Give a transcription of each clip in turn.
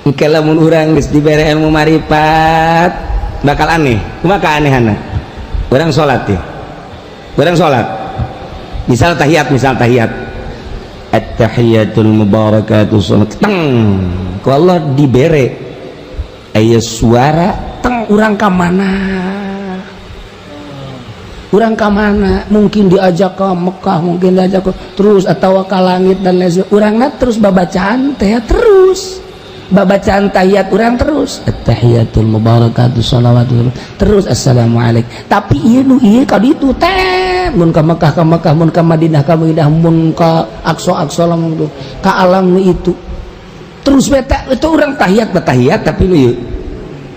engke lamun urang geus dibere ilmu marifat bakal aneh. Kumaha keanehanna? Urang salat teh. Urang salat. Misal tahiyat at-tahiyatul mubarakatuh salat teng ku Allah dibere aya suara teng urang ka mana? Urang ka mana? Mungkin diajak ke Mekah, mungkin diajak ke terus atau ke langit dan lain sebagainya. Urangna terus babacaan teh terus. Babacaan tahiyat urang terus at-tahiyatul mubarakatuh shalawatullah terus assalamualaikum. Tapi ieu nu ieu ka ditu teh mun ka Mekah mun ka Madinah mun ka Aqsa lamun ka alam nu itu terus beta itu urang tahiyat tapi nu ieu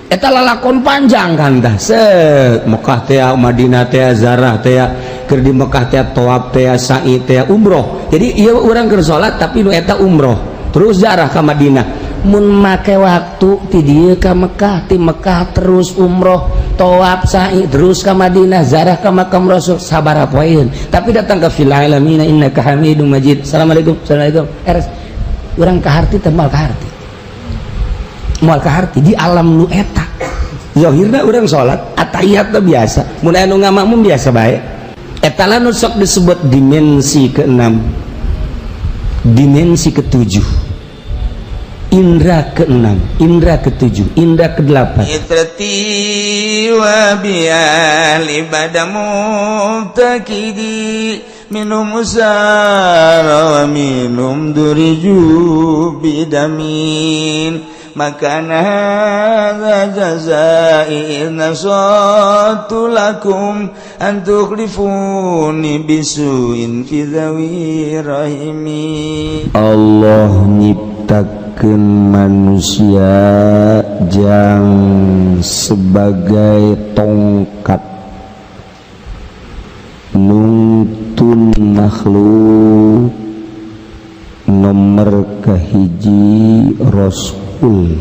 eta lalakon panjang kan tah set Mekah teh Madinah teh ziarah teh keur di Mekah teh tawaf teh sa'i teh umroh. Jadi ieu urang keur salat tapi nu eta umroh terus ziarah ka Madinah. Mun make waktu ti dieu ka Mekah, ti Mekah terus umroh, tawaf sa'i terus ka Madinah, ziarah ka makam Rasul sabaraha poeun. Tapi datang ke fil alamin innaka Hamidum Majid. Assalamualaikum. Eres urang kaharti teh moal kaharti di alam nu eta. Zahirna urang salat, atahiyat teh biasa. Mun anu ngamakmum biasa bae. Eta nu sok disebut dimensi ke-6. Dimensi ke-7. Indra ke-6, indra ke-7, indra ke-8. Itrati wa bi'ali badamu takidi minum usara wa minum duriju bidamin makana hadha jazai nasatu lakum antukhlifuni bisuin fi dhawi rahimi. Allah nyiptakeun manusia jang sebagai tongkat nuntun makhluk nomor kahiji Rasul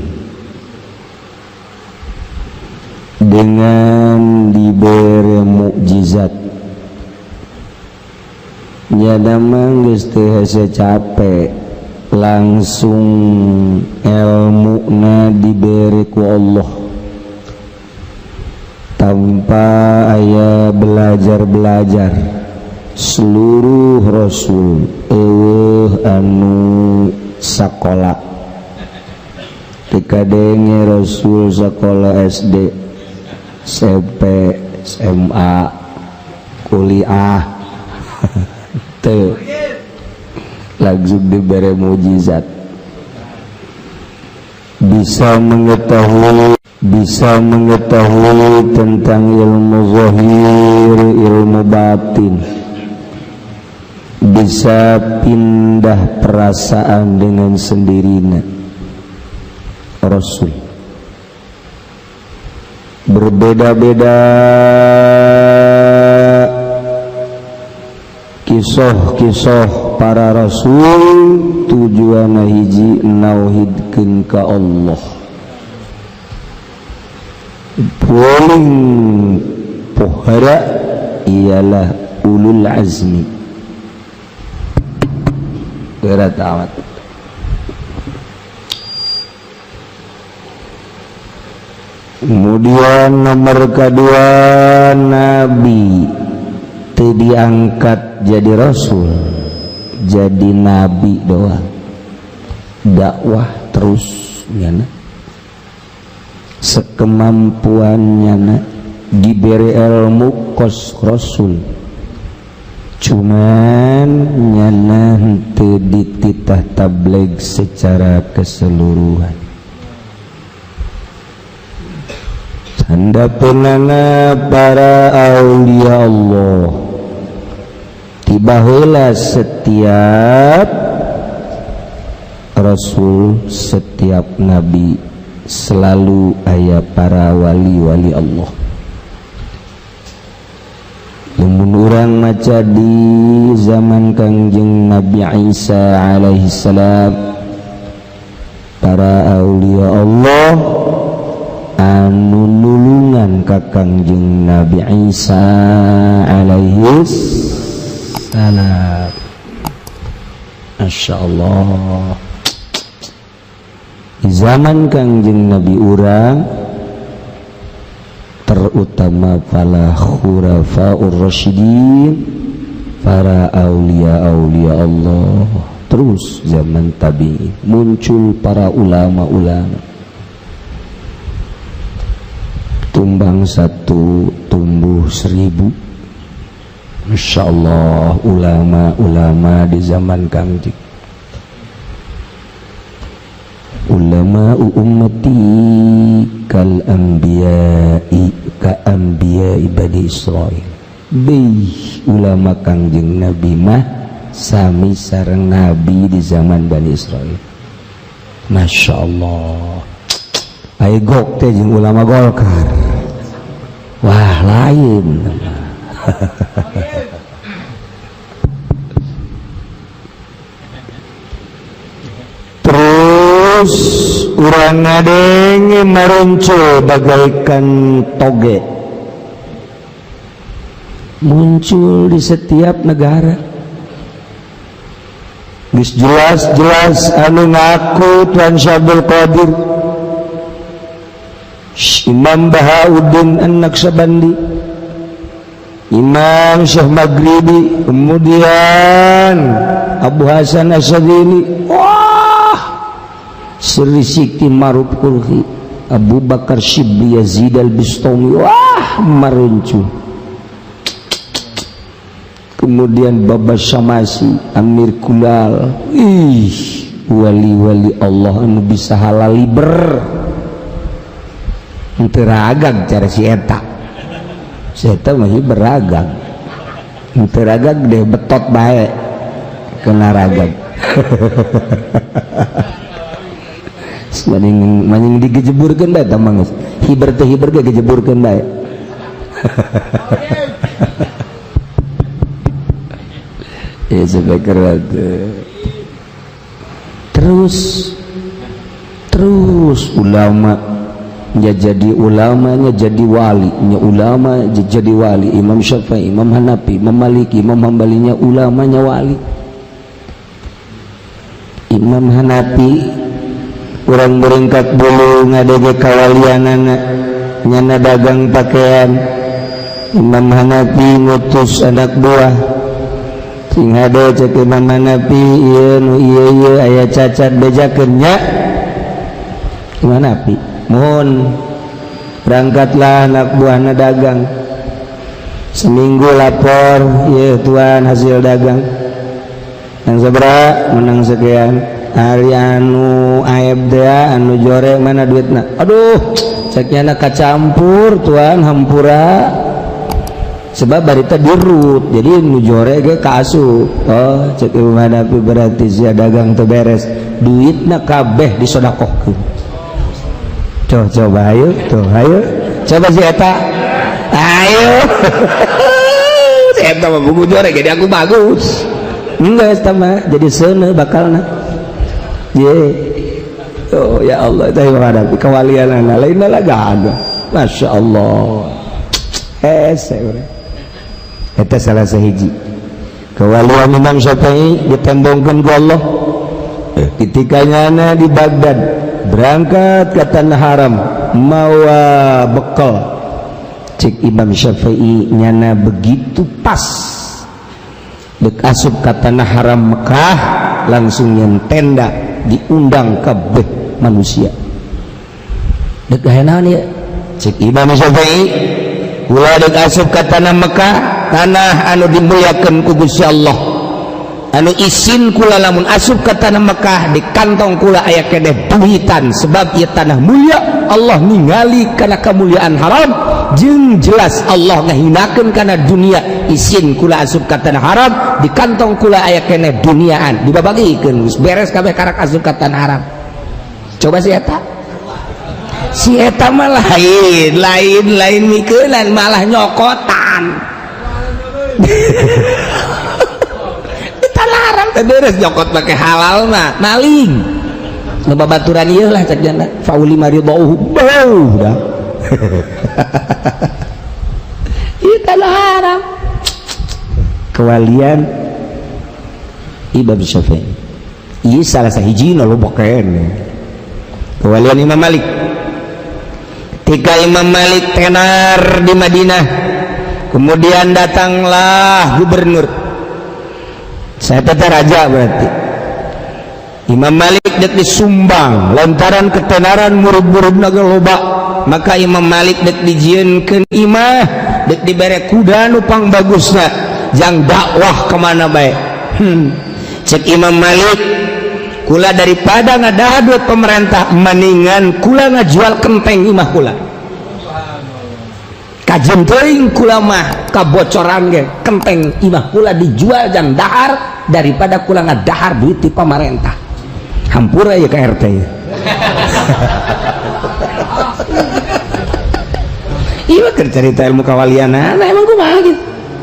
dengan diberi mukjizat nyada mah geus teu hese capek langsung ilmuna diberi ku Allah tanpa aya belajar seluruh Rasul anu sakola tikadenge Rasul sakola SD SMP SMA kuliah teu langsung diberi mujizat bisa mengetahui tentang ilmu zahir, ilmu batin, bisa pindah perasaan dengan sendirinya. Rasul berbeda-beda kisah-kisah para rasul tujuan hiji nauhidkeun ka Allah. Paling pohara ialah ulul azmi. Berat amat. Kemudian nomor kedua Nabi teu diangkat jadi Rasul, jadi Nabi doang, dakwah terus nyana sekemampuannya diberi ilmu kos Rasul cuman nyana henteu dititah tabligh secara keseluruhan. Tanda penana para aulia Allah tiba heula setiap Rasul, setiap Nabi selalu aya para wali-wali Allah. Lamun urang maca di zaman Kangjeng Nabi Isa alaihi salam, para aulia Allah anu nulungan ka Kangjeng Nabi Isa alaihi salam. Masya Allah. zaman Kangjeng Nabi urang terutama para khulafaur rasyidin, para aulia Allah. Terus zaman tabi'in muncul para ulama-ulama, tumbang satu tumbuh 1000. Masya Allah, ulama-ulama di zaman Kangjeng. Ulama ummati kal anbiya'i ka anbiya'i Bani Israil. Ulama Kangjeng Nabi mah sami sareng Nabi di zaman Bani Israil. Masya Allah, ayo gok teh jeung ulama Golkar. Wah lain. Terus urang ngadenge maruncul bagaikan toge, muncul di setiap negara. Geus jelas-jelas anu ngaku Tuan Syabul Qadir, Imam Bahauddin An-Naqsabandi, Imam Syekh Maghribi, kemudian Abu Hasan Asyadili, Sri Siti Maruf Kulhi, Abu Bakar Shibli Yazid Al-Bistami, wah maruncul. Kemudian Baba Syamasi, Amir Kulal, wali-wali Allah anu bisa halali ber teragag cara si eta. Si eta masih beragag, teragag deh betot baik kena ragag. Maning digejeburkeun bae tah mangos. Hiber teh hiber ge gejeburkeun bae. Ya sebaiknya terus ulama nya jadi ulamanya jadi wali, nya ulama jadi wali. Imam Syafi'i, Imam Hanafi, Imam Maliki, Imam Hambalinya ulamanya wali. Imam Hanafi urang beringkat dulu ngadege kawalianana nyana dagang pakaian. Imam Hanafi ngutus anak buah sing hade cek Imam Hanafi, ieu aya cacat bejakeun nya. Imam Hanafi mohon berangkatlah anak buahna dagang, seminggu lapor, ieu tuan hasil dagang yang sabaraha menang sekian. Hari anu aib dia anu jore mana duitna, aduh ceknya kacampur tuan hampura sebab barita dirut jadi anu jore ge kaasup. Oh cek Imam Hanafi berarti sia dagang teu beres, duitna kabeh disodakohkeun. Coba ayo tuh ayo coba si eta ayo si eta mah buku jore jadi aku bagus enggak eta mah jadi seuneu bakalna. Oh ya Allah, itu Hanafi kawalianana lain lagaga. Masya Allah. Itu salah sahiji kawalian Imam Syafi'i ditembongkeun ku Allah ketikanya di Baghdad, berangkat ke tanah haram mawa bekal. Cek Imam Syafi'i nyana begitu pas dek asup ke tanah haram Mekah langsung yang tenda diundang kabeh manusia. Dek naon ieu? Cek Imam Syafi'i, ulah dek asup ka tanah Mekah, tanah anu dimuliakeun ku Gusti Allah. Anu isin kula lamun asup ka tanah Mekah di kantong kula aya keneh duitan sebab ieu tanah mulia. Allah ningali kana kamuliaan haram jeung jelas Allah ngahinakeun kana dunia. Isin kula asup ka tanah haram, di kantong kula aya keneh duniaan, dibabagikeun geus beres kabeh karak asup ka tanah haram. Coba si eta mah lain mikeunan malah nyokotan. Di tanah haram teh beres nyokot make halal mah maling. Nu babaturan ieu lah cek jana fauli maridau dah. Di tanah haram kewalian Imam Syafi'i. Ieu salah sahiji nu lobokeun. kewalian Imam Malik. Ketika Imam Malik tenar di Madinah, kemudian datanglah gubernur, saya tata raja berarti. Imam Malik dek disumbang lantaran ketenaran murid-murid naga loba, maka Imam Malik dek dijieunkeun imah, dek dibere kuda nupang bagusna jang dakwah kemana baik. Cek Imam Malik, kula daripada ngadaha duit pemerintah mendingan kula ngajual kenteng imah kula. Kajen teuing kula mah kabocoran ge kenteng imah kula dijual jang dahar daripada kula ngadahar duit di pemerintah. Hampura ya ke RT ya. Iya kan cerita ilmu kawaliana, nah emang kumaha gitu.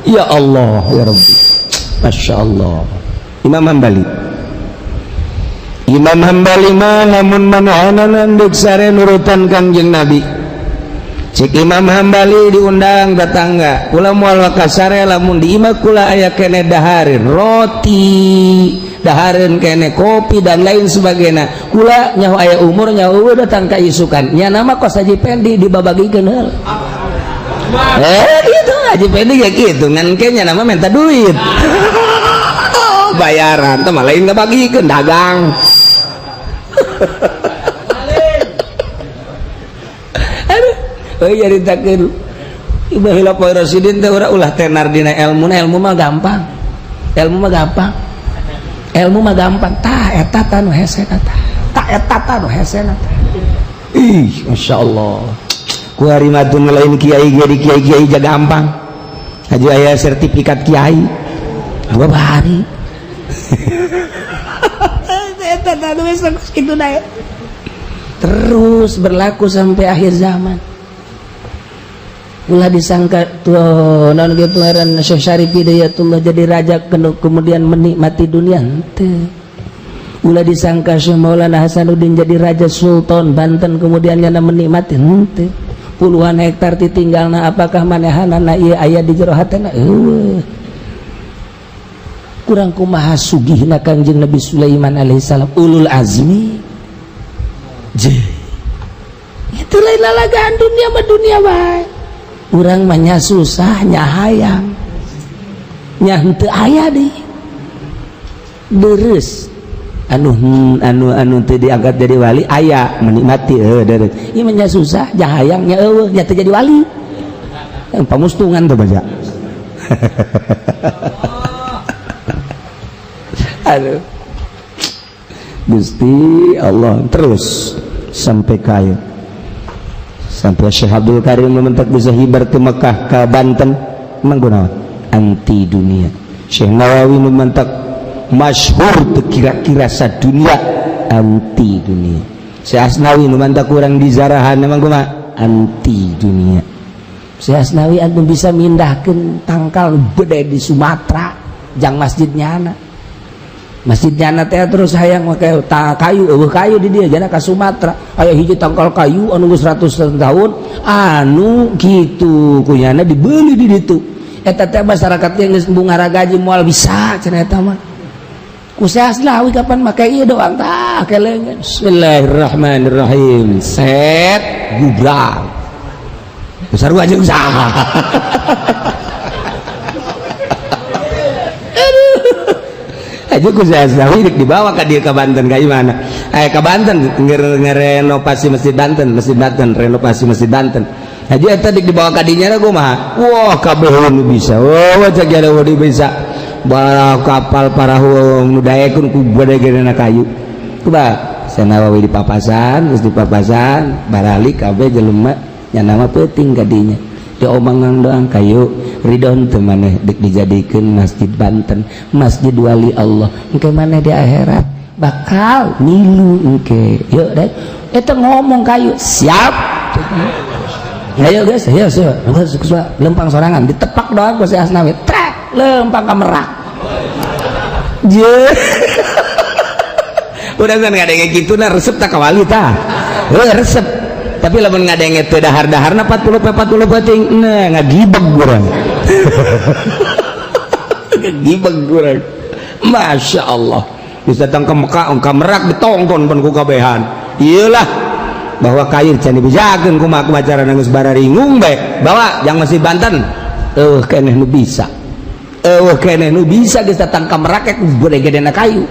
Ya Allah ya Rabbi, Masya Allah. Imam Hambali mah lamun manahanan duk sare nurutan Kangjeng Nabi. Cik Imam Hambali diundang tetangga, kula moal ka sare lamun di imah kula aya kene dahareun roti, dahareun kene kopi dan lain sebagainya. Kula nyaho aya umur nyaho datang ka isukan. Nya nama kos Haji Pendi dibabagikeun heul. Gitu Haji Pendi kayak gitu ngan kenya nama minta duit. Bayaran teh lain ngabagikeun dagang. Aduh, nyaritakeun Ibu Hilafah Rasyidin teh urang ulah tenar dina ilmu mah gampang. Ilmu mah gampang. Tah eta tanu hese eta. Tah eta tanu hese eta. Ih, masyaallah. Ku hari madun lain kiai jadi kiai jaga gampang. Haji aya sertifikat kiai. 2 hari. Terus berlaku sampai akhir zaman. Ulah disangka tuh non gitu ngaran Syekh Syarif Hidayatullah jadi raja kemudian menikmati dunia henteu. Ulah disangka Syekh Maulana Hasanuddin jadi raja Sultan Banten kemudian nyana menikmati henteu. Puluhan hektar ditinggalna apakah manehanana ieu aya di jero hatena eueuh. Kurang kumaha sugihna Kangjeng Nabi Sulaiman alaihissalam ulul azmi itu lain lalagaan dunia mah dunia wae. Urang mah nya susah nya hayang nya henteu aya deui deureuss anu teu diangkat jadi wali aya menikmati deureuss ieu mah nya susah nya hayang nya eueuh nya teu jadi wali pamustungan teh baca. Aduh Gusti Allah terus sampai kaya sampai Syekh Abdul Karim mementak bisa hibar ke Mekah ke Banten menggunakan anti dunia. Syekh Nawawi mementak masyhur kira-kira sadunia anti dunia. Syekh Asnawi mementak kurang di Zarahan memang kumaha anti dunia. Syekh Asnawi anu bisa mindahkeun tangkal bede di Sumatera jang masjidnya anak masjidnya anak teh terus hayang make kayu eueuh kayu di dieu jana ka Sumatera aya hiji tangkal kayu anu geus 100 tahun anu kitu kunyana dibeli di ditu eta teh masyarakat teh geus bunga gaji moal bisa cenah eta mah ku Syekh Asnawi kapan make ieu doang tah kelengan bismillahirrahmanirrahim set gubrak besar aja usaha. Aja ku saya dik dibawa ke dia ke Banten kayak gimana? Ke Banten ngerenovasi masjid Banten renovasi masjid Banten. Aja tadi dibawa ke dinya gue mah, wah kabeh nu bisa, wah cak ada wadi bisa, bawa kapal parahu nu daekun ku badegana kayu. Coba saya Nawawi di papasan, terus di papasan, baralik kabeh jelema nya nama peuting ka dinya. Di omongan doang kayu ridon teu maneh dek dijadikeun masjid Banten masjid wali Allah engke maneh di akhirat bakal milu engke yuk deh eta ngomong kayu siap ayo guys ayo lempang sorangan ditepak doang ku si Asnawi trek lempang ka Merak je udah kan ngadenge kitu na resep tak ka wali tah resep tapi lamun ngadenge teu dahar-daharna 40 penting nah ngagibeg urang. Ngagibeg urang. Masya Allah. Bisa datang ke Mekah, ke Merak ditongkon pun ku kabehan. Iyalah bahwa kair can dibejakeun kumaha kumacara geus bararingung bae bawa yang masih Banten keneh nu bisa keneh nu bisa geus datang ka Merakek gede-gedena kayu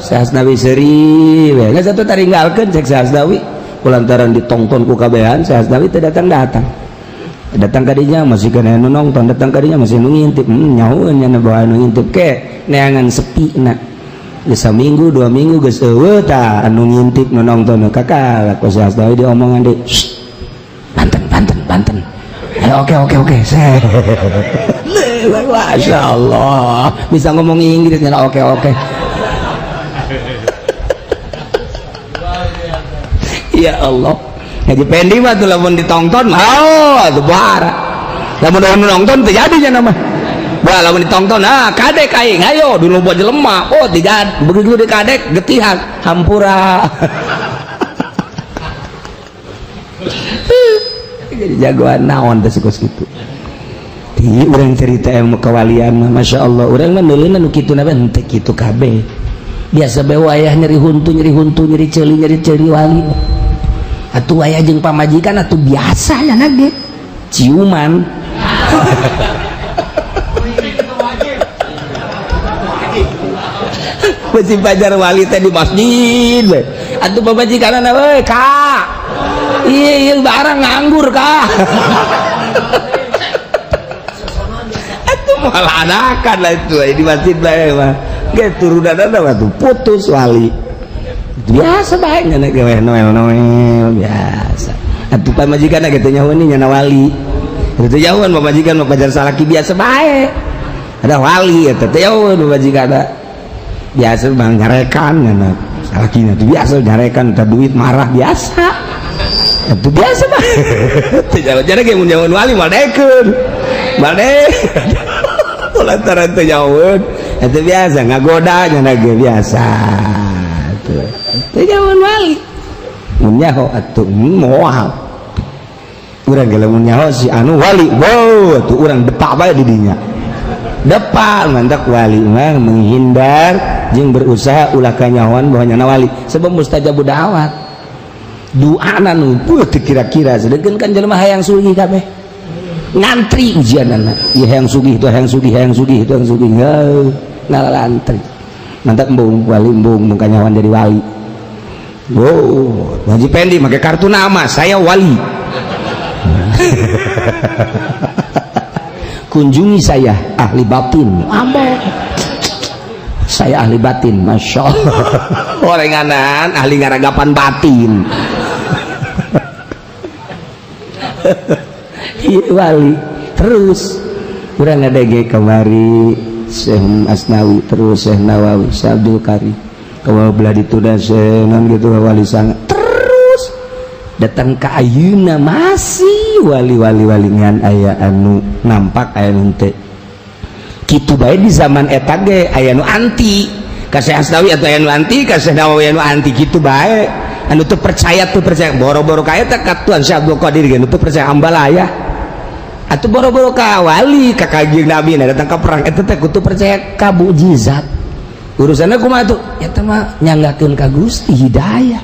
Syekh Hasnawi seuri we geus atuh taringgalkeun cek Syekh Hasnawi kulantaran ditongton ku kabehan Syekh Hasnawi teu datang datang kadinya masih keneh nu nongton datang kadinya masih nu ngintip nyahoeun nya bawa nu ngintip ke neangan sepina geus saminggu 2 minggu geus eueuh tah anu ngintip nu nongton kakak ku Syekh Hasnawi diomongan deui Banten oke Masya Allah bisa ngomong Inggris nya oke ya Allah ngaji pendi mah tuh lamun ditongton tuh bahara lamun nonton terjadinya nama bah lamun ditongton kadek aing ayo dulu buat jelema tidak begitu di kadek getihan hampura jadi jagoan naon teh sikos kitu di urang cerita ilmu kewalian mah Masya Allah urang mah neuleuna nu kitu na teh kitu kabeh biasa bae wayah nyeri huntu nyeri ceuli wali atuh aya jeung pamajikan atuh biasa nya nage ciuman masih pajar wali teh di masjid we atuh pamajikanana we Kak ieu barang nganggur Kak atuh malah anakan lah itu di masjid bae mah ge turunanna mah tuh putus wali biasa baik nya ge noel biasa atuh pamajikan gitu nyahoeun nya wali itu jauhan pamajikan mah pajar salaki biasa baik ada wali eta teh jauhan pamajikan biasa bang nyarekan nya salaki nya biasa nyarekan teh duit marah biasa itu biasa bae teh jadi ge mun jauhan wali maldekeun bade lantaran teh jauhan itu biasa ngagoda nya ge biasa teh jauhan wali mun nyaho atuh moal urang ge lamun nyaho si anu wali wow tuh urang depak bae di dinya depak mantak wali mah menghindar jeung berusaha ulah kanyahoan bahwa nyana wali sebab mustajabud da'wat duana nu teu kira-kira sedengkeun kan jelema hayang sugih kabeh ngantri ujianana ieu hayang sugih itu hayang sugih ngalalantri mantak embung wali embung kanyahoan jadi wali. Wow, Haji Pendi pakai kartu nama, saya wali. Kunjungi saya, ahli batin. Saya ahli batin, Masya Allah. Orenganan, ahli ngaragapan batin. Iya wali. Terus, kurang ada kemari Syekh Asnawi, terus Syekh Nawawi, Syekh Abdul Karim. Kalau belah ditunda senan gitu wali sangat terus datang ke ayeuna masih wali-wali ngan aya anu nampak aya nu teh kitu bae di zaman eta ge aya nu anti ka Syekh Asnawi atau aya nu anti ka Syekh Nawawi anu anti kitu bae anu teu percaya boro-boro ka eta ka Tuan Syekh Abdul Qadir ge anu teu percaya ambalaya atuh boro-boro ka wali ka Kanjeng Nabi datang ka perang eta teh kudu percaya ka mukjizat urusannya kumaha tuh ya mah nyanggakeun ka Gusti hidayah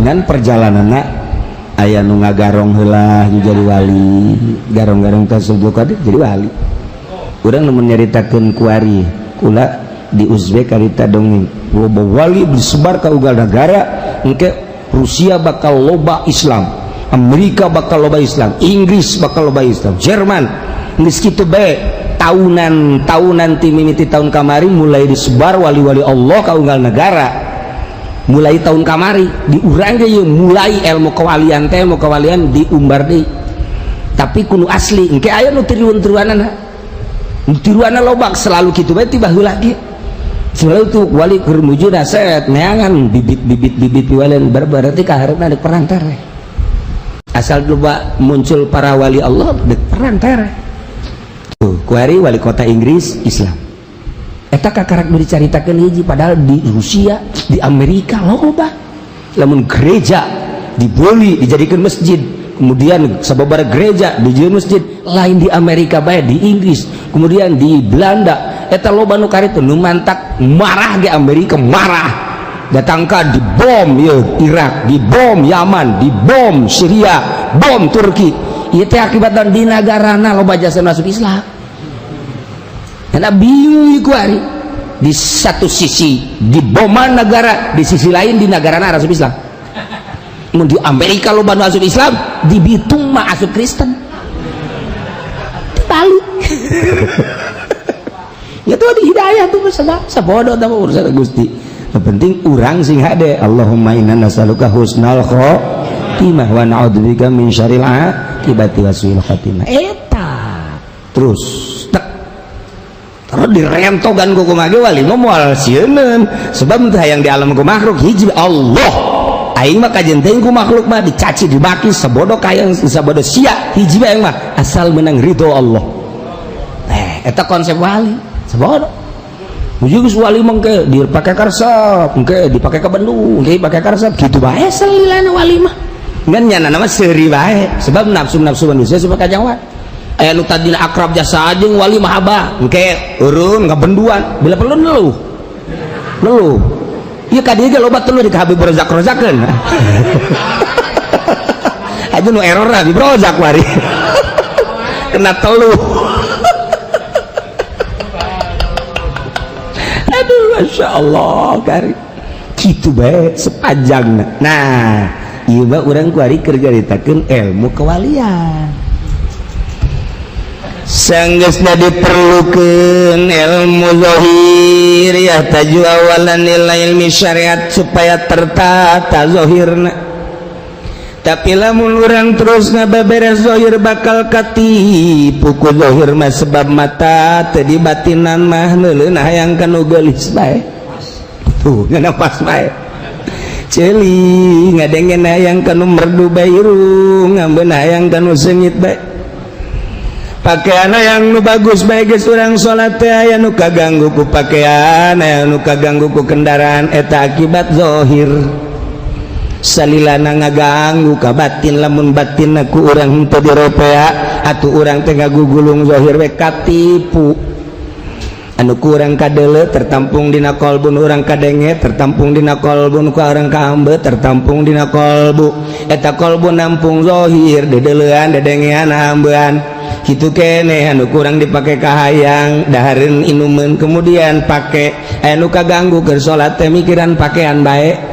ngan perjalananna aya nu ngagarong heula jadi wali garong-garong teh Abdul Qadir jadi wali urang mun nyaritakeun kuari kula di Uzbek karita dongeng loba wali disebar ka ugal negara engke Rusia bakal loba Islam Amerika bakal loba Islam Inggris bakal loba Islam Jerman geus kitu bae tahunan timimiti tahun kamari mulai disebar wali-wali Allah ka unggal negara mulai tahun kamari diurang ge mulai ilmu kewalian teh ilmu kewalian diumbar deui tapi kudu asli engke aya nu tiruan-tiruanana loba selalu kitu bae tiba heula ge selalu tuh wali keur muju set neangan bibit walian berarti ka hareupna deuk perang tereh asal loba muncul para wali Allah deuk perang tereh kuari wali kota Inggris Islam eta kakarak nu dicaritakeun hiji padahal di Rusia di Amerika loba lamun gereja diboli dijadikan masjid kemudian sababaraha gereja dijadikan masjid lain di Amerika bae di Inggris kemudian di Belanda eta loba nu karitu nu mantak marah ge Amerika marah datangkan di bom ya Irak, di bom Yaman, di bom Syria, bom Turki. Ieu teh akibatna di nagarana loba jasa masuk Islam. Karena bingung iku ari. Di satu sisi di boman negara, di sisi lain di nagarana masuk Islam. Mun di Amerika loba masuk Islam, di Bitung mah asup Kristen. Dibalik. Ya tuh di hidayah tuh sada sabodo tah urusan Gusti. Yang penting urang sing hade. Allahumma inna nas'aluka husnal khotimah wa na'udzubika min syarril aqibati wa su'il khotimah. Eta. Terus terus direntogan ku kumaha wali moal sieun sebab teu hayang di alam ku makhluk hiji Allah. Aing mah kajen teuing ku makhluk mah dicaci dibaki sabodo kayang sabodo sia hiji bae mah asal menang ridho Allah. Eta konsep wali. Sabodo ujung wali mengke dipakai karsap mengke dipakai ke Bandung mengke dipakai karsap gitu bae selilana wali mah ngan nyana nama seuri bae sebab nafsu-nafsu manusia supaya kajawan aya nu tadina akrab jasa jeung wali mah abah mengke eureun ngabenduan bila perlu neluh ieu ka dieu ge loba tuluh di Habib rozak-rozakeun aja nu error lah di rozak wari kena teluh. Aduh, Masya Allah kari gitu baik sepanjang. Nah iya mbak orang kuari kerja ditakan ilmu kewalian sanggeusna diperlukeun ilmu zahir ya taju awalan nilai ilmi syariat supaya tertata zahirna. Tapi lamun urang terus ngabeberes zahir bakal katipu ku zahir mah sebab mata teu di batinan mah neuleun hayang kanu geulis bae. Tuh ngana pas bae. Ceuli ngadengen hayang kanu merdu bae irung, ngambeun hayang kanu seungit bae. Pakaian yang nu bagus bae geus urang salat teh aya nu kaganggu ku pakaian, aya nu kaganggu ku kendaraan eta akibat zahir. Salilana ngaganggu ka batin lamun batin aku urang henteu diropea atuh urang teh ngagugulung zahir we katipu anu ku urang kadeuleu tertampung dina qalbun urang kadenge tertampung dina qalbun ku urang kaambe tertampung dina qalbu eta qalbu nampung zahir dedeleuan dedengean hambean kitu keneh anu kurang dipake kahayang dahareun inumeun kemudian pake anu kaganggu keur salat teh mikiran pakaian bae.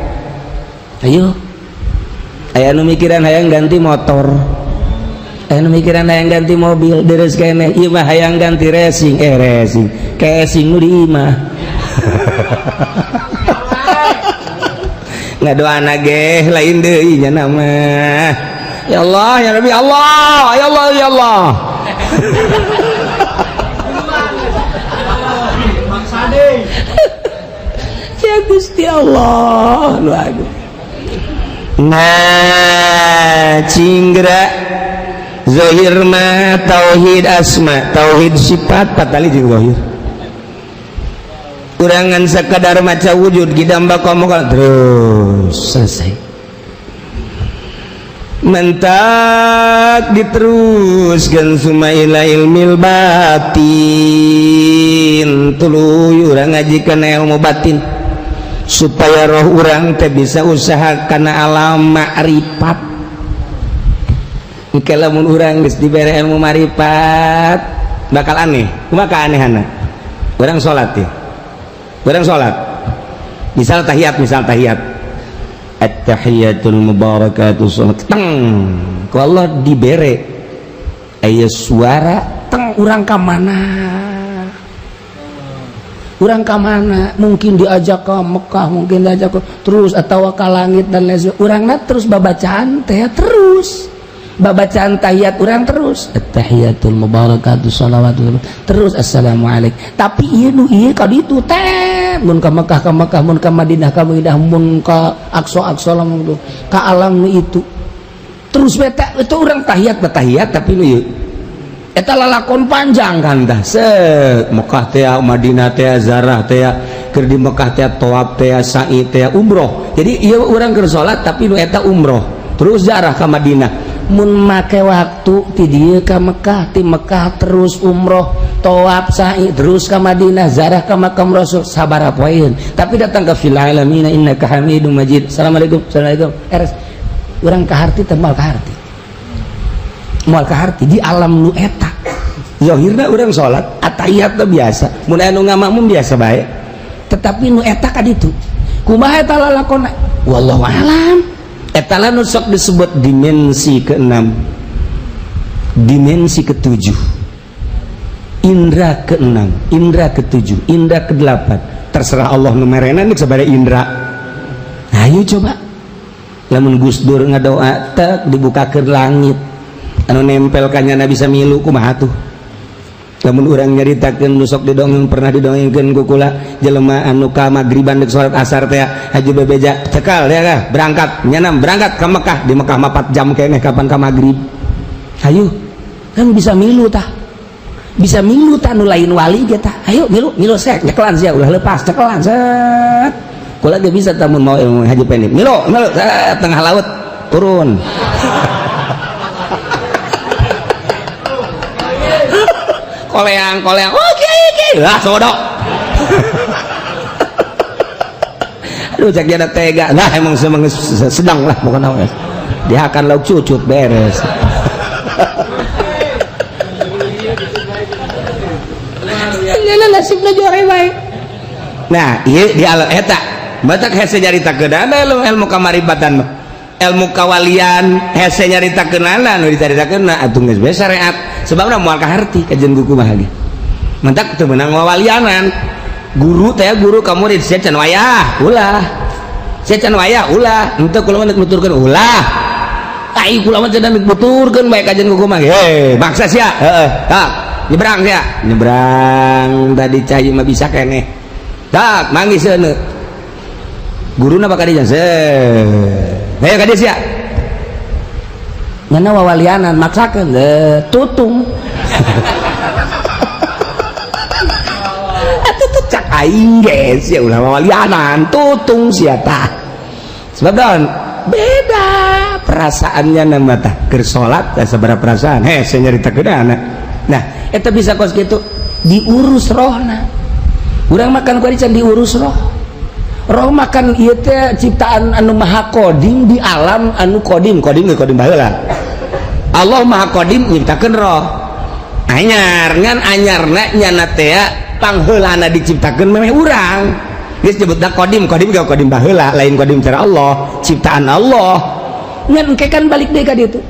Ayo aya nu mikiran hayang ganti motor, aya nu mikiran hayang ganti mobil deres keneh ieu mah hayang ganti racing casing nu di imah ngadoana ge lain deui nya mah ya Allah ya Rabbi Allah ya Allah ya Allah ya Gusti Allah lu aduh. Nah cinggra zahir mah tauhid asma tauhid sifat patali jeung zahir urangan sakadar maca wujud gidamba komo terus selesai mentak diteruskeun sumaila ilmil batin tuluy urang ngajikeun ilmu batin supaya roh urang teh bisa usaha kana alam ma'rifat. Engke lamun urang geus dibere ilmu ma'rifat bakal aneh. Kumaha kaanehana? Urang salat teh. Urang salat. Misal tahiyat at-tahiyatul mubarakatuh salat. Teng. Ku Allah dibere aya suara teng urang ka mana? Urang ka mana mungkin diajak ke Mekah mungkin diajak ke terus atau ke langit dan lain sebagainya urangna terus babacaan teh terus babacaan tahiyat urang terus at-tahiyatul mubarakatuh shalawatu terus assalamualaikum tapi ieu nu ieu ka ditu teh mun ka Mekah mun ka Madinah mun ka Aqsa lamun tu ka alam nu itu terus beta itu urang tahiyat tapi nu ieu eta lalakon panjang kan tah Mekah teh Madinah teh zarah teh keur di Mekah teh tawaf teh sa'i teh umroh jadi ieu urang keur salat tapi nu eta umroh terus zarah ka Madinah mun make waktu ti dieu ka Mekah, ti Mekah terus umroh, tawaf sa'i terus ka Madinah, zarah ka makam Rasul, sabaraha poeun. Tapi datang ke fil alamin innaka Hamidum Majid. Assalamualaikum. Eres urang kaharti teh moal kaharti. Moal kaharti di alam nu eta. Zahirna urang salat, atahiyat teh biasa. Mun anu ngamakmum biasa bae. Tetapi nu eta ka ditu. Kumaha eta lalakonna? Wallahu alam. Eta nu sok disebut dimensi ke-6, dimensi ke-7, indra ke-6, indra ke-7, indra ke-8. Terserah Allah nu merena nih sabaraha indra. Ayo coba lamun Gus Dur ngadoa tek dibukakeun langit anu nempel kanyana bisa milu kumaha tuh. Lamun urang nyaritakeun nu sok didongeng pernah didongengkeun ku kula jelema anu ka magriban deuk salat asar teh Haji Bebeja cekal ya kah berangkat nyanam berangkat ke Mekah, di Mekah 4 jam keneh kapan ka magrib. Ayo kan bisa milu tah, bisa milu tah nu lain wali ge tah. Ayo milu sek nyekelan sia ulah lepas cekelan set kula ge bisa tah mun mau ilmu Haji Pendek milu tengah laut turun. Koleang oke lah sodok. Aduh cak dia tega lah emang sedang lah bukan apa dia akan lauk cucut beres. Ini nasibnya jore baik. Nah iya di alam eta batak hese nyaritakeun ada ilmu kamaribatan mah ilmu kawalian hese nyaritakeun anu dicaritakeun atuh geus bae syariat sebabna moal kaharti kajian buku mah ge mentak teu meunang wawalianan guru teh guru ka murid sia can wayah ulah sia can wayah ulah henteu kula mah nuturkeun ulah ai kula mah teh nuturkeun bae kajian buku mah he maksa sia heeh tak nyebrang sia nyebrang tadi cai mah bisa keneh tak manggis seuneu guruna bakal dijan ayo ka dia sia nyana wawalianan maksakeun tutung. Atuh teh cak aing ge sia ulah wawalianan tutung sia tah. Sebab daun beda perasaannya nama tah keur salat teh sabaraha perasaan hese nyaritakeun anak. Nah eta bisa kos kitu diurus rohna. Urang makan ku can diurus roh. Roh makan ieu teh ciptaan anu maha kodim di alam anu kodim baheula. Allah maha kodim nyiptakeun roh. Anyar ngan anyarna nyana teh pangheulana diciptakeun memeh urang. Geus nyebutna kodim ge kodim baheula, lain kodim cara Allah, ciptaan Allah. Ngan engke kan balik deui ka ditu.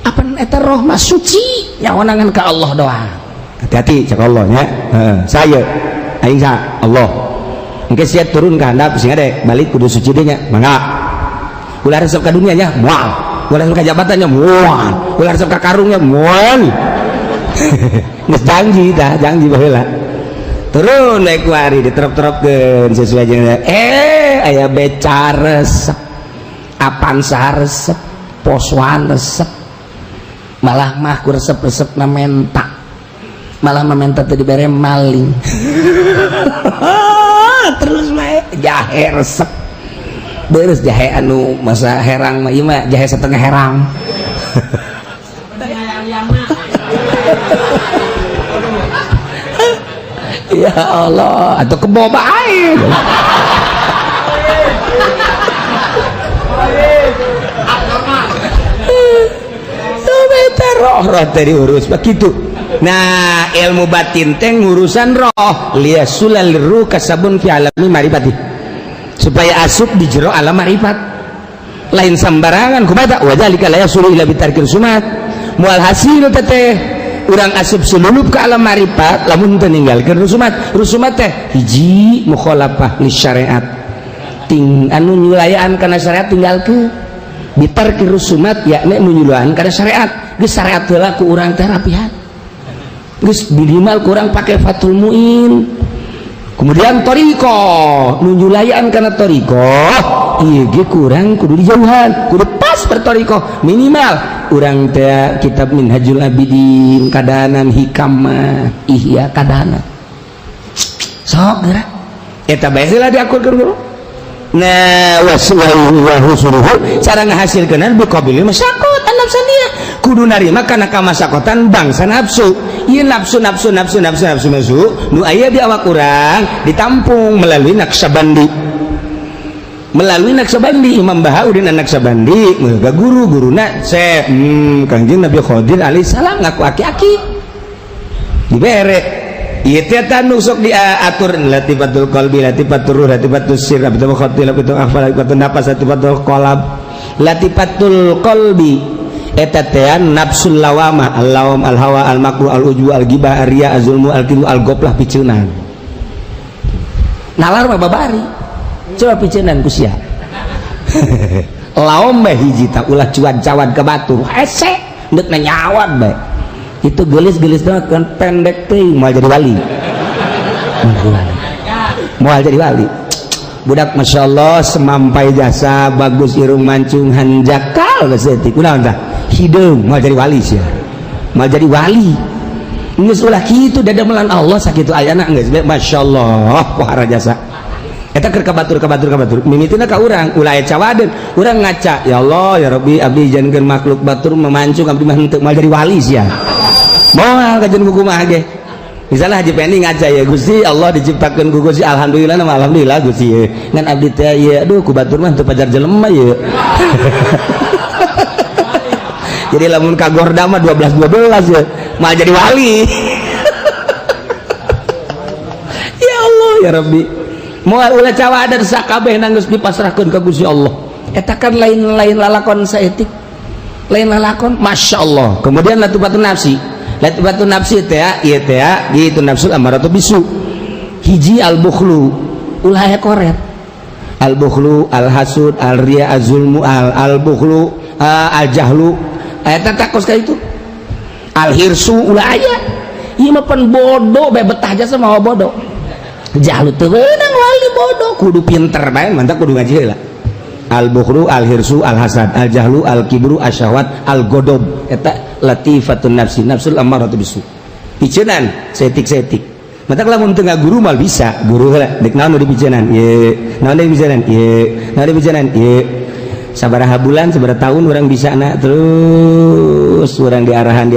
Apan eta roh mah suci nyawanangan ka Allah doang. Hati-hati cak Allah nya. Saya aing sa Allah. Engke sia turun ka handap sing ade balik kudu suci deui nya. Mangga. Ulah resep ka dunia nya moal. Ulah resep ka jabatannya moal. Ulah resep ka karungnya moal. Geus janji baheula. Turun bae ku ari diterop-teropkeun sesuai jeung aya beca resep. Apansa resep, poswan resep. Malah mah ku resep-resepna menta. Malah mementa teh dibere maling. Terus bae jahe resep beres jahe anu masa herang mah ieu mah jahe setengah herang. Ya Allah atuh kebo bae roh teh diurus begitu. Nah ilmu batin teh ngurusan roh liyasulal ruh kasabun fi alami marifati supaya asup di jero alam marifat lain sambarangan kumaha wadzalika la yasulu ila bitarkil sumat mual hasil teh urang asup sululup ka alam marifat lamun teu ninggalkeun rusumat teh hiji mukhalafah li syariat ting anu nyulayaan kana syariat tinggalkeun bitarkil rusumat yakni nu nyulayaan kana syariat geus syariat heula ku urang teh rapihan geus minimal kurang pakai Fathul Muin. Kemudian toriko nunjulayaan karena toriko iya ge kurang kudu dijauhan kudu pas bertoriko minimal urang teh kitab Minhajul Abidin kadanan hikam ihya kadanan sok geura eta bae heula diakurkeun guru nah wasuruhu cara ngahasilkeun biqabilil masyaqat nafsaniyah kudu narima kana kamasakotan bangsa nafsu. Ieu nafsu nu aya di awak urang ditampung melalui Naqsabandi. Imam Bahauddin Naqsabandi ga guruna Syekh Kangjeng Nabi Khidir alaihi salam ngaku aki-aki dibere. Ieu teh tanu sok diatur latifatul qalbi, latifatul ruh, latifatul sir, latifatul khatir, latifatul akhfal, latifatul nafas, latifatul qalb. Latifatul qalbi eta teh nafsul lawamah, al-lawam, al-hawa, al-makruh, al-ujub, al-ghibah, ar-riya, az-zulmu, al-kibru, al-ghaflah piceunan. Nalar mah babari. Coba piceunan ku sia. Laom bae hiji ta ulah cuan-cawan ke batu. Hese deuk nyawat bae. Itu gelis-gelis kan pendek teh mau jadi wali. Mau jadi wali. Budak masyaallah semampai jasa bagus irung mancung hanjakal geus eutik. Kunaon tah? Hideung mau jadi wali sia. Mau jadi wali. Geus ulah kitu dadamelan Allah sakitu ayana geus masyaallah wahara jasa. Eta keur kabatur mimitiuna ka urang ulah aya cawadeun urang ngaca ya Allah ya Rabbi abdi jankeun makhluk batur memancung abdi mah henteu mau jadi wali sia. Moal kajian buku mah ge. Misalnya Haji Pendi ngaca ya Gusti Allah diciptakeun ku Gusti alhamdulillah nama alhamdulillah Gusti ye. Ngan abdi teh ye aduh ku batur mah teu pajar jelema ye. Jadi lamun ka gorda mah 12 ya mah jadi wali. Ya Allah ya Rabbi. Moal ulah cawadan sakabeh nanggeus dipasrahkeun ka Gusti Allah. Eta kan lain-lain lalakon saeutik. Lain lalakon masyaallah. Kemudian latifatun nafsi. Latifatun nafsi teh ieu teh gitu nafsul amaratu bisu. Hiji al-bukhlu ulah aya koret. Al-bukhlu, al-hasud, al-riya, az-zulmu, al-bukhlu, al-jahlu. Eta takos ka itu. Al-hirsu ulah aya. Ieu mah pan bodoh bae betah jasa mah bodoh. Jahlu teu beunang wali bodoh kudu pinter bae mantap kudu ngaji heula. Al-bukhlu, al-hirsu, al-hasad, al-jahlu, al-kibru, asyahwat, al-godob eta latifatun nafsi nafsul ammaratu bisu. Piceunan setik-setik. Mantap lamun teu ngaguru mal bisa guru heula dek naon nu dipiceunan ye naon deui piceunan ye naon deui piceunan ye sabaraha bulan sabaraha tahun urang bisa na terus urang diarahan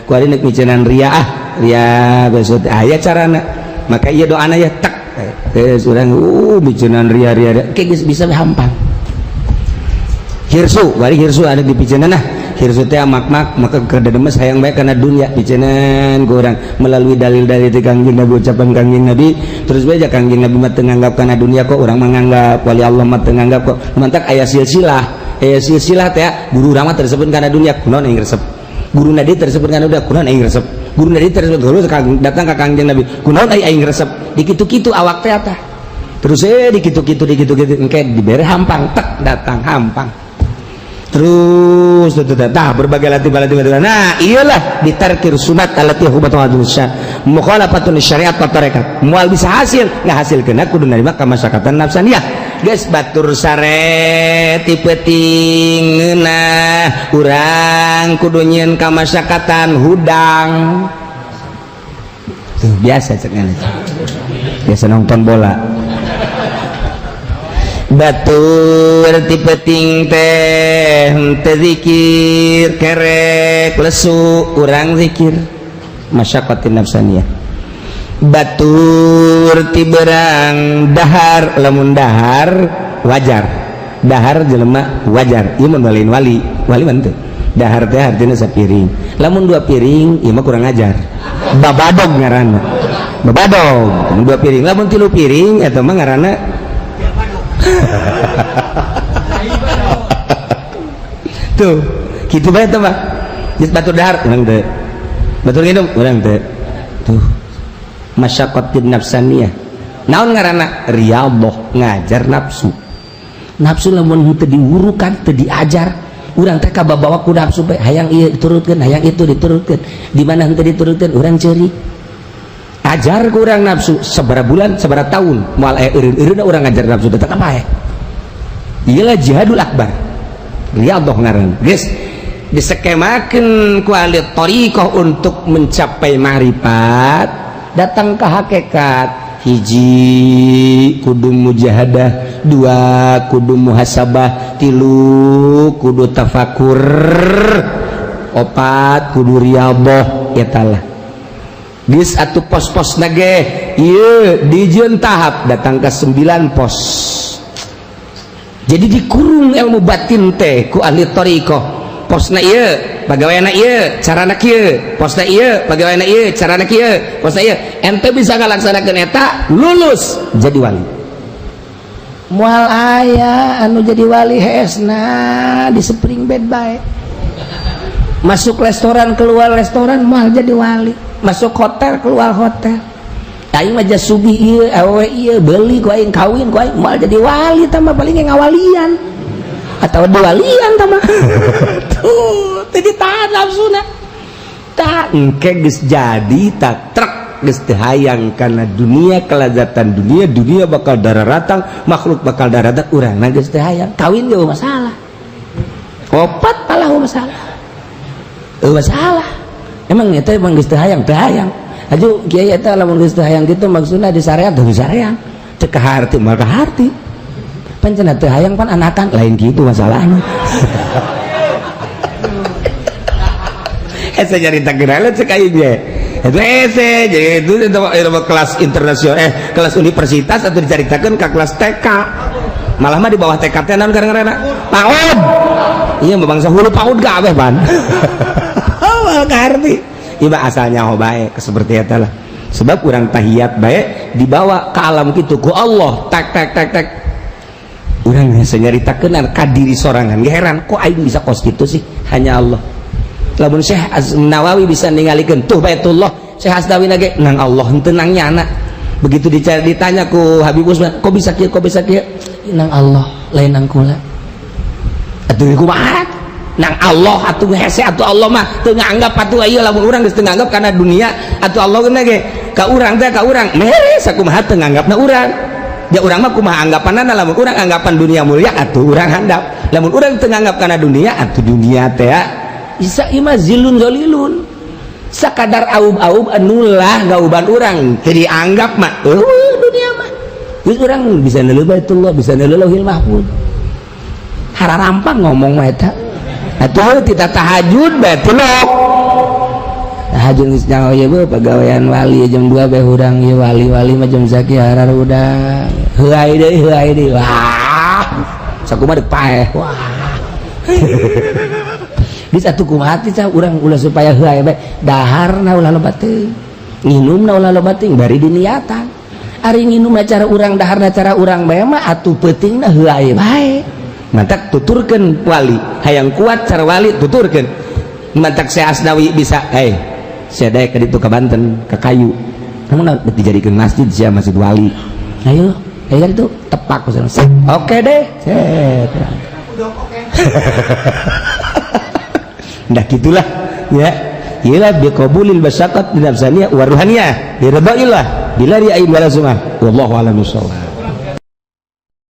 ku ari neuk piceunan ria ria besot aya carana maka iya doana ya tak urang piceunan ria geus bisa hampang. Hirsu bari hirsu ada di piceunan hirsu teh makmak maka kedemes hayang bae kana dunya piceunan ku urang melalui dalil-dalil teh Kangjeng Nabi ucapan Kangjeng Nabi terus bae Kangjeng Nabi mah teu nganggap kana dunya kok urang menganggap wali Allah mah teu nganggap kok mantak aya silsilah teh guru urang mah tersebut kana dunya kunaon aing resep guru nadi tersebut kana dunya kunaon aing resep guru nadi tersebut datang ka Kangjeng Nabi kunaon aing resep dikitu-kitu awak teh tah terus dikitu-kitu engke dibere hampang tek datang hampang terus tah berbagai latih nah iyalah ditarkir sunat alati hubatun syar mukhalafatun syariat wa tarekat moal bisa hasil ngahasilkeun kudu narima kamasyakatan nafsaniyah geus batur sare ti peutingna urang kudu nyieun kamasyakatan hudang tuh biasa cek biasa nonton bola batur tipe ting teh zikir kerek lesu urang zikir masyaqatin nafsaniyah batur tiberang dahar lamun dahar wajar dahar jelema wajar ieu mun wali mah teu dahar teh artina sapiring lamun 2 piring ieu mah kurang ajar babadog ngaranna babadog 2 piring lamun 3 piring eta mah ngaranna tuh gitu bae teh mah geus batur dahar urang teh batur nginum urang teh tuh masyaqqatin nafsaniyah naon ngaranna riyadhah ngajar nafsu lamun teu diurukan teu diajar urang teh kababawa ku nafsu bae hayang ieu diturutkeun hayang itu diturutkeun di mana henteu diturutkeun urang ceuri ajar ku urang nafsu sabaraha bulan sabaraha tahun moal eureun-eureunna urang ngajar nafsu teh apa ya iyalah jihadul akbar riyadhah ngaran geus diskemakeun ku ahli thariqah untuk mencapai ma'rifat datang ke hakikat hiji kudu mujahadah, dua kudu muhasabah, tilu kudu tafakur, opat kudu riyadhah. Eta lah geus atuh pos-pos nage ieu dijieun tahap datang ke 9 pos. Jadi dikurung ilmu batin teh ku ahli thariqah. Posna ieu pagaweana ieu carana kieu, posna ieu pagaweana ieu carana kieu, posna ieu ente bisa ngalaksanakeun eta lulus jadi wali. Moal aya anu jadi wali hesna di spring bed bae. Masuk restoran keluar restoran moal jadi wali, masuk hotel keluar hotel. Aing mah jasubi ieu awewe ieu beuli ku aing kawin ku aing moal jadi wali tambah paling ngawalian atau diwalian tambah. Tuh tadi tahan nafsuna tak engke geus jadi tak trek geus teu hayang kana dunia, kelazatan dunia, dunia bakal dararatang, makhluk bakal dararatang, urangna geus teu hayang. kawin gak masalah, opat malah masalah, masalah. Emang itu emang geus teu hayang aju kiai eta lamun geus teu hayang kitu maksudna di syariat teu syariat teu kaharti mah kaharti pan cenah teu hayang pan anakan lain kitu masalahna. Ese nyaritakeun heula cek aing ge. Itu ese jadi itu kelas internasional kelas universitas atau dicaritakeun ka kelas TK. Malah mah di bawah TK teh naon ngaranna? PAUD. Iya mah bangsa hulu PAUD gak abeh ban. Oh, kaharti. Ieu asalnya bae seperti eta lah. Sebab urang tahiyat bae dibawa ke alam kitu ku Allah. Tak. Urang hese nyaritakeun ka diri sorangan. Heran kok aing bisa kos kitu sih? Hanya Allah. Lamun Syekh Nawawi bisa ningalikeun tuh Baitullah, Syekh Asdawi nage nang Allah henteu nang nyana. Begitu ditanya ku Habib Usman, kok bisa kieu nang Allah lain nang kula. Atuh kumaha? Nang Allah atuh hese atuh Allah mah teu nganggap atuh ieu lamun urang geus teu nganggap kana dunia atuh Allah geuna ge ka urang teh ka urang mere sakumaha teu nganggapna urang. Ya urang mah kumaha anggapanna lamun urang anggapan dunia mulia atuh urang handap. Lamun urang teu nganggap kana dunia atuh dunia teh Isa ima zilun zolilun sakadar aub-aub anulah gauban orang jadi anggap mah dunia mah terus orang bisa neuleuh Baitullah bisa neuleuh Lauhil Mahfuz hararampang ngomong mah eta atuh tidak tahajud Baitullah tahajud geus nyaho ieu beuh pagawean wali jam 2 bae urang ieu wali-wali mah jam saki harar udang heuai deui wah sakumaha deuk paeh wah. Di satu kumati cah urang ulah supaya heuai bae daharna ulah loba teuing nginumna ulah loba teuing bari diniatan ari nginum cara urang daharna cara urang bae mah atuh peutingna heuai bae mantak tuturkeun wali hayang kuat cara wali tuturkeun mantak Syekh Asdawi bisa sadaya ka ditu ka Banten ka kayu namun dijadikeun masjid sia masjid wali ayo kan itu tepak oke deh udah oke. Nah gitulah ya iyalah biqabulil basyaqat binafsaniyah wa ruhaniyah diridailah bila ri'ain wala sumah wallahu a'lam bishawab.